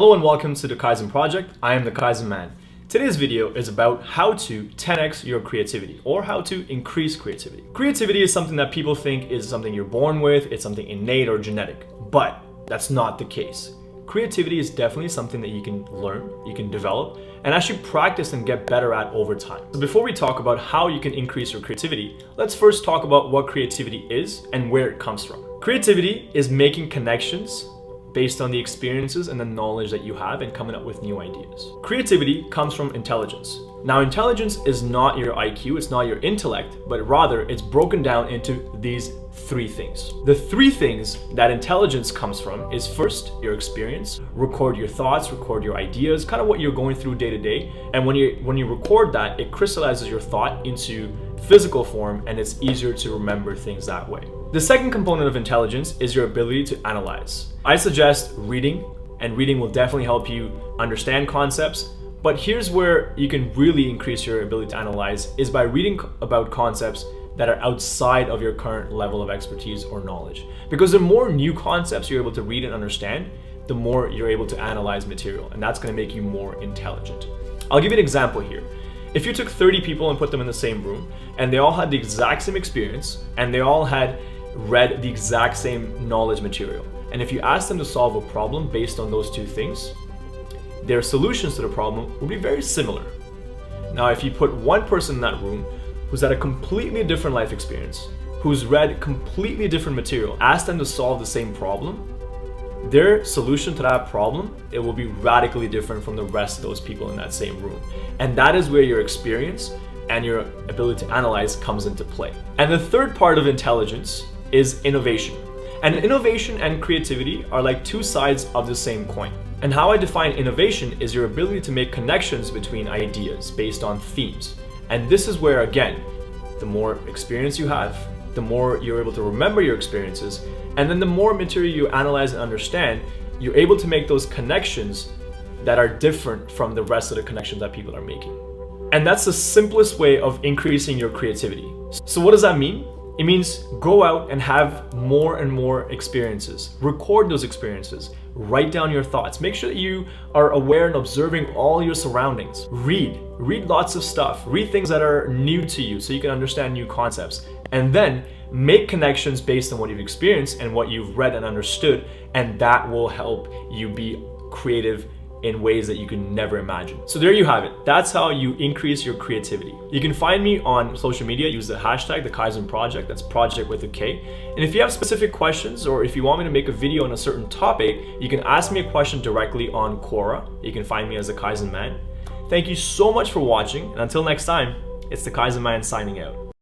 Hello and welcome to the Kaizen Project. I am the Kaizen Man. Today's video is about how to 10x your creativity or how to increase creativity. Creativity is something that people think is something you're born with, it's something innate or genetic, but that's not the case. Creativity is definitely something that you can learn, you can develop, and actually practice and get better at over time. So before we talk about how you can increase your creativity, let's first talk about what creativity is and where it comes from. Creativity is making connections based on the experiences and the knowledge that you have and coming up with new ideas. Creativity comes from intelligence. Now, intelligence is not your IQ, it's not your intellect, but rather it's broken down into these three things. The three things that intelligence comes from is first, your experience. Record your thoughts, record your ideas, kind of what you're going through day to day. And when you record that, it crystallizes your thought into physical form and it's easier to remember things that way. The second component of intelligence is your ability to analyze. I suggest reading, and reading will definitely help you understand concepts. But here's where you can really increase your ability to analyze is by reading about concepts that are outside of your current level of expertise or knowledge. Because the more new concepts you're able to read and understand, the more you're able to analyze material, and that's going to make you more intelligent. I'll give you an example here. If you took 30 people and put them in the same room, and they all had the exact same experience, and they all had read the exact same knowledge material, and if you asked them to solve a problem based on those two things, their solutions to the problem will be very similar. Now, if you put one person in that room who's had a completely different life experience, who's read completely different material, ask them to solve the same problem, their solution to that problem, it will be radically different from the rest of those people in that same room. And that is where your experience and your ability to analyze comes into play. And the third part of intelligence is innovation. And innovation and creativity are like two sides of the same coin. And how I define innovation is your ability to make connections between ideas based on themes. And this is where, again, the more experience you have, the more you're able to remember your experiences, and then the more material you analyze and understand, you're able to make those connections that are different from the rest of the connections that people are making. And that's the simplest way of increasing your creativity. So what does that mean? It means go out and have more and more experiences. Record those experiences. Write down your thoughts. Make sure that you are aware and observing all your surroundings. Read lots of stuff. Read things that are new to you so you can understand new concepts. And then make connections based on what you've experienced and what you've read and understood. And that will help you be creative in ways that you can never imagine. So there you have it. That's how you increase your creativity. You can find me on social media. Use the hashtag, the Kaizen Project. That's project with a K. And if you have specific questions or if you want me to make a video on a certain topic, you can ask me a question directly on Quora. You can find me as the Kaizen Man. Thank you so much for watching. And until next time, it's the Kaizen Man signing out.